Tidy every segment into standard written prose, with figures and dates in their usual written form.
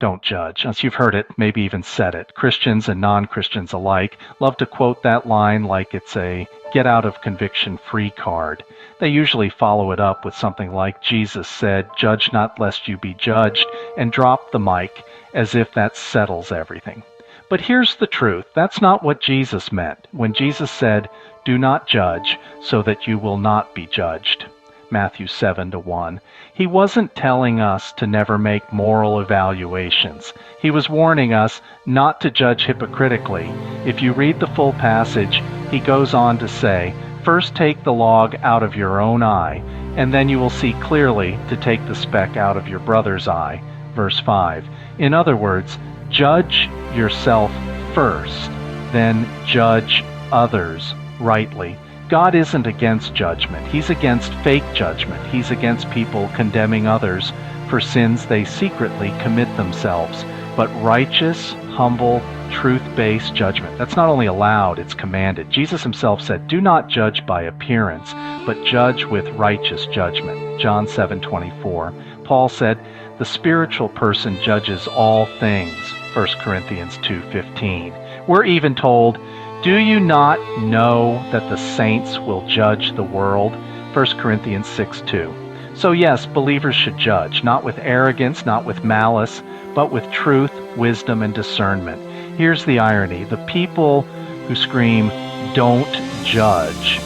Don't judge. As you've heard it, maybe even said it. Christians and non-Christians alike love to quote that line like it's a get out of conviction free card. They usually follow it up with something like Jesus said, "Judge not lest you be judged," and drop the mic as if that settles everything. But here's the truth. That's not what Jesus meant when Jesus said, "Do not judge so that you will not be judged." Matthew 7:1. He wasn't telling us to never make moral evaluations. He was warning us not to judge hypocritically. If you read the full passage, he goes on to say, "First take the log out of your own eye, and then you will see clearly to take the speck out of your brother's eye." Verse 5. In other words, judge yourself first, then judge others rightly. God isn't against judgment. He's against fake judgment. He's against people condemning others for sins they secretly commit themselves. But righteous, humble, truth-based judgment, that's not only allowed, it's commanded. Jesus himself said, "Do not judge by appearance, but judge with righteous judgment." John 7:24. Paul said, "The spiritual person judges all things." 1 Corinthians 2:15. We're even told, "Do you not know that the saints will judge the world?" 1 Corinthians 6:2. So yes, believers should judge, not with arrogance, not with malice, but with truth, wisdom, and discernment. Here's the irony. The people who scream, "Don't judge,"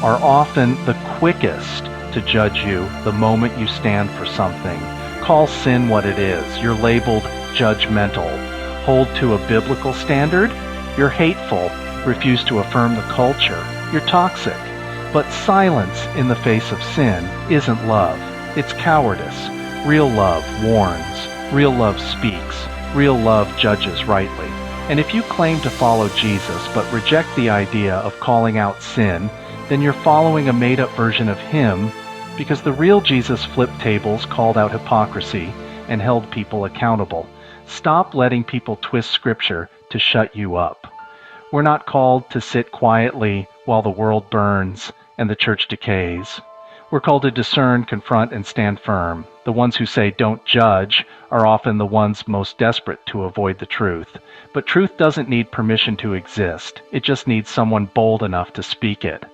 are often the quickest to judge you the moment you stand for something. Call sin what it is. You're labeled judgmental. Hold to a biblical standard? You're hateful. Refuse to affirm the culture, you're toxic. But silence in the face of sin isn't love. It's cowardice. Real love warns. Real love speaks. Real love judges rightly. And if you claim to follow Jesus but reject the idea of calling out sin, then you're following a made-up version of him, because the real Jesus flipped tables, called out hypocrisy, and held people accountable. Stop letting people twist Scripture to shut you up. We're not called to sit quietly while the world burns and the church decays. We're called to discern, confront, and stand firm. The ones who say don't judge are often the ones most desperate to avoid the truth. But truth doesn't need permission to exist. It just needs someone bold enough to speak it.